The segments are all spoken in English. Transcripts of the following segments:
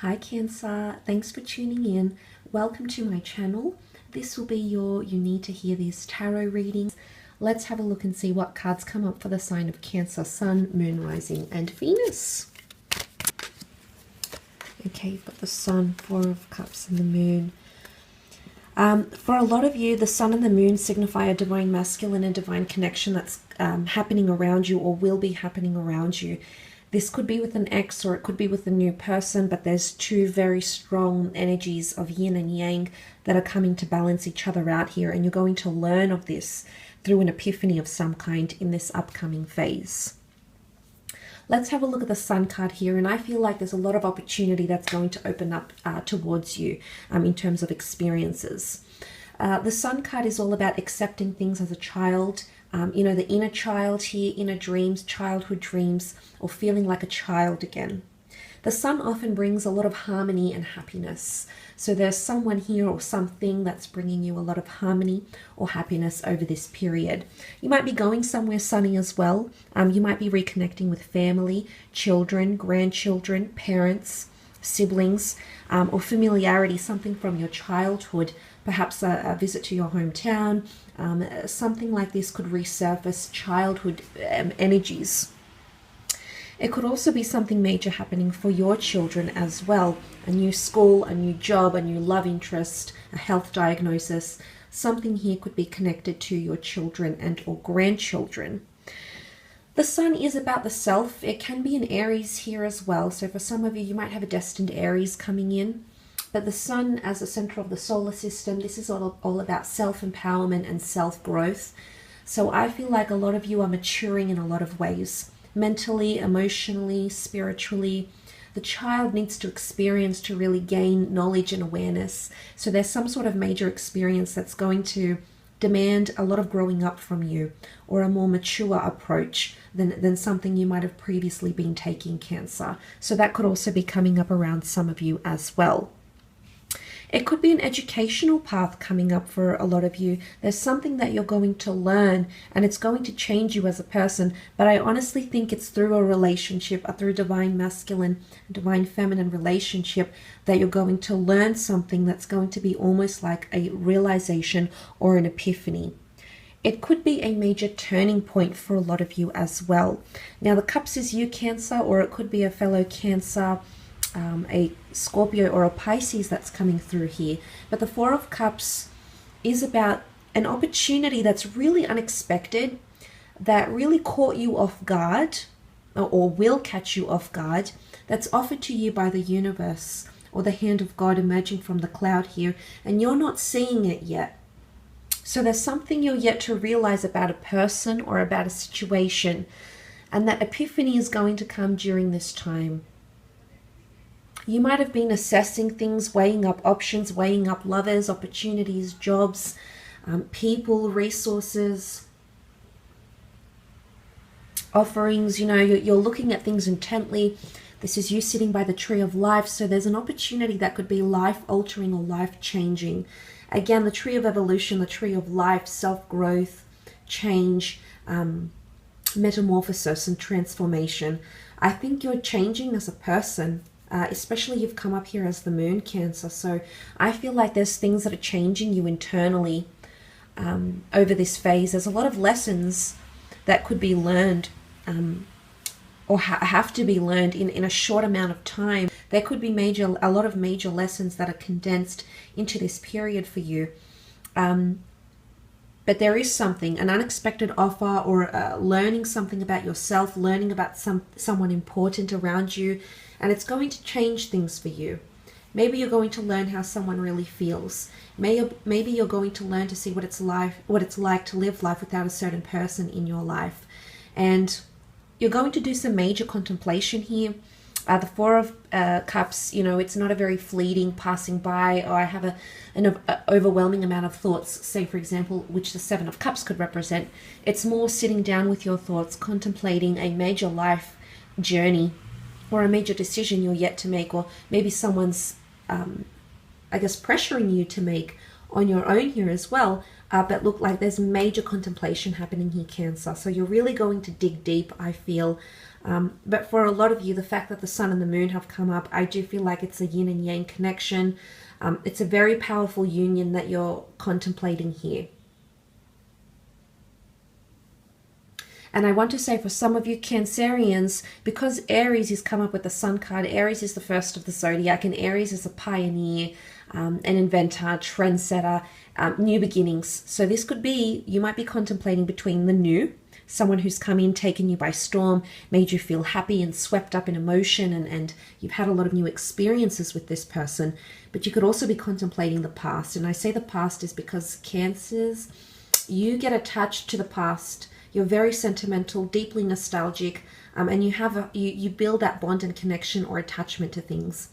Hi Cancer, thanks for tuning in. Welcome to my channel. This will be your You Need to Hear This tarot reading. Let's have a look and see what cards come up for the sign of Cancer, Sun, Moon, Rising and Venus. Okay, you've got the Sun, Four of Cups and the Moon. For a lot of you, the Sun and the Moon signify a divine masculine and divine connection that's happening around you or will be happening around you. This could be with an ex or it could be with a new person, but there's two very strong energies of yin and yang that are coming to balance each other out here, and you're going to learn of this through an epiphany of some kind in this upcoming phase. Let's have a look at the Sun card here, and I feel like there's a lot of opportunity that's going to open up towards you in terms of experiences. The Sun card is all about accepting things as a child, the inner child here, inner dreams, childhood dreams, or feeling like a child again. The Sun often brings a lot of harmony and happiness. So there's someone here or something that's bringing you a lot of harmony or happiness over this period. You might be going somewhere sunny as well. You might be reconnecting with family, children, grandchildren, parents, siblings, or familiarity, something from your childhood, perhaps a visit to your hometown. Something like this could resurface childhood energies. It could also be something major happening for your children as well. A new school, a new job, a new love interest, a health diagnosis. Something here could be connected to your children and or grandchildren. The Sun is about the self. It can be an Aries here as well. So for some of you, you might have a destined Aries coming in. But the Sun as the center of the solar system, this is all about self-empowerment and self-growth. So I feel like a lot of you are maturing in a lot of ways. Mentally, emotionally, spiritually. The child needs to experience to really gain knowledge and awareness. So there's some sort of major experience that's going to demand a lot of growing up from you, or a more mature approach than something you might have previously been taking, Cancer. So that could also be coming up around some of you as well. It could be an educational path coming up for a lot of you. There's something that you're going to learn and it's going to change you as a person. But I honestly think it's through a relationship, through a divine masculine, divine feminine relationship, that you're going to learn something that's going to be almost like a realization or an epiphany. It could be a major turning point for a lot of you as well. Now the Cups is you, Cancer, or it could be a fellow Cancer, a Scorpio or a Pisces that's coming through here. But the Four of Cups is about an opportunity that's really unexpected, that really caught you off guard, or will catch you off guard, that's offered to you by the universe or the hand of God emerging from the cloud here, and you're not seeing it yet. So there's something you're yet to realize about a person or about a situation, and that epiphany is going to come during this time. You might have been assessing things, weighing up options, weighing up lovers, opportunities, jobs, people, resources, offerings. You're looking at things intently. This is you sitting by the tree of life. So there's an opportunity that could be life-altering or life-changing. Again, the tree of evolution, the tree of life, self-growth, change, metamorphosis and transformation. I think you're changing as a person. Especially you've come up here as the Moon, Cancer. So I feel like there's things that are changing you internally over this phase. There's a lot of lessons that could be learned or have to be learned in a short amount of time. There could be a lot of major lessons that are condensed into this period for you. But there is something, an unexpected offer, or learning something about yourself, learning about someone important around you, and it's going to change things for you. Maybe you're going to learn how someone really feels. Maybe you're going to learn to see what it's like to live life without a certain person in your life. And you're going to do some major contemplation here. The Four of Cups, it's not a very fleeting passing by, or I have an overwhelming amount of thoughts, say for example, which the Seven of Cups could represent. It's more sitting down with your thoughts, contemplating a major life journey or a major decision you're yet to make, or maybe someone's, pressuring you to make on your own here as well. But look, like there's major contemplation happening here, Cancer. So you're really going to dig deep, I feel. But for a lot of you, the fact that the sun and the moon have come up, I do feel like it's a yin and yang connection. It's a very powerful union that you're contemplating here. And I want to say for some of you Cancerians, because Aries has come up with the Sun card, Aries is the first of the zodiac, and Aries is a pioneer, an inventor, trendsetter, new beginnings. So this could be, you might be contemplating between the new, someone who's come in, taken you by storm, made you feel happy and swept up in emotion, and you've had a lot of new experiences with this person. But you could also be contemplating the past. And I say the past is because Cancers, you get attached to the past. You're very sentimental, deeply nostalgic, and you build that bond and connection or attachment to things.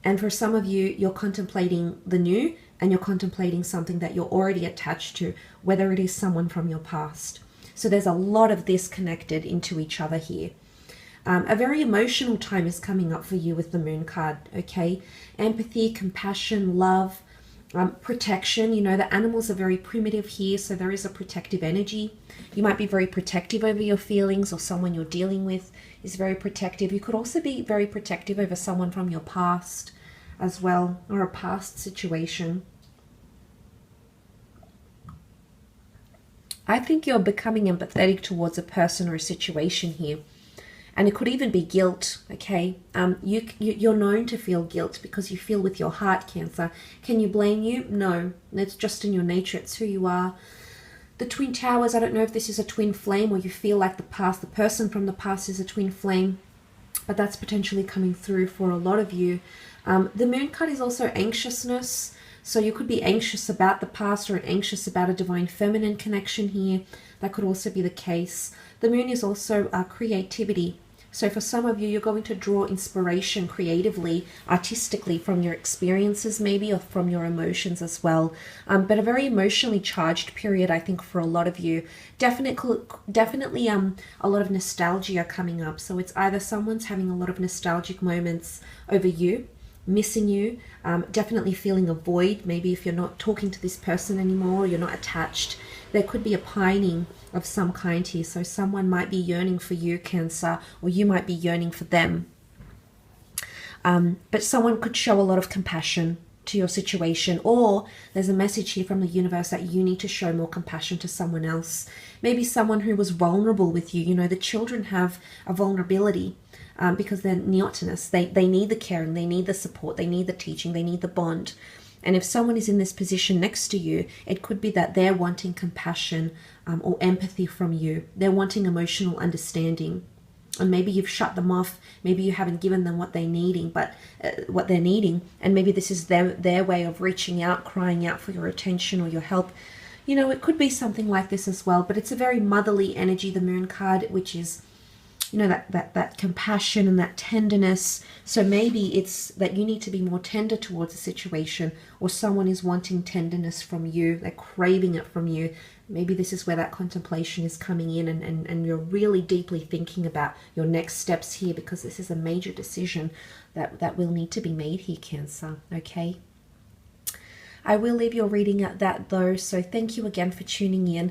And for some of you, you're contemplating the new, and you're contemplating something that you're already attached to, whether it is someone from your past. So there's a lot of this connected into each other here. A very emotional time is coming up for you with the moon card, okay? Empathy, compassion, love, protection. You know, the animals are very primitive here, so there is a protective energy. You might be very protective over your feelings, or someone you're dealing with is very protective. You could also be very protective over someone from your past as well, or a past situation. I think you're becoming empathetic towards a person or a situation here. And it could even be guilt, okay? You're known to feel guilt because you feel with your heart, Cancer. Can you blame you? No, it's just in your nature. It's who you are. The Twin Towers, I don't know if this is a twin flame or you feel like the person from the past is a twin flame, but that's potentially coming through for a lot of you. The moon card is also anxiousness. So you could be anxious about the past or anxious about a divine feminine connection here. That could also be the case. The moon is also creativity. So for some of you, you're going to draw inspiration creatively, artistically from your experiences maybe, or from your emotions as well. But a very emotionally charged period, I think, for a lot of you. Definitely a lot of nostalgia coming up. So it's either someone's having a lot of nostalgic moments over you, missing you, definitely feeling a void. Maybe if you're not talking to this person anymore, you're not attached, there could be a pining of some kind here. So someone might be yearning for you, Cancer, or you might be yearning for them. But someone could show a lot of compassion to your situation, or there's a message here from the universe that you need to show more compassion to someone else. Maybe someone who was vulnerable with you. You know, the children have a vulnerability because they're neotenous. They need the caring, they need the support, they need the teaching, they need the bond. And if someone is in this position next to you, it could be that they're wanting compassion or empathy from you. They're wanting emotional understanding. And maybe you've shut them off. Maybe you haven't given them what they're needing, and maybe this is their way of reaching out, crying out for your attention or your help. You know, it could be something like this as well, but it's a very motherly energy, the moon card, which is, you know, that compassion and that tenderness. So maybe it's that you need to be more tender towards a situation, or someone is wanting tenderness from you. They're craving it from you. Maybe this is where that contemplation is coming in, and you're really deeply thinking about your next steps here, because this is a major decision that will need to be made here, Cancer, okay? I will leave your reading at that though, so thank you again for tuning in.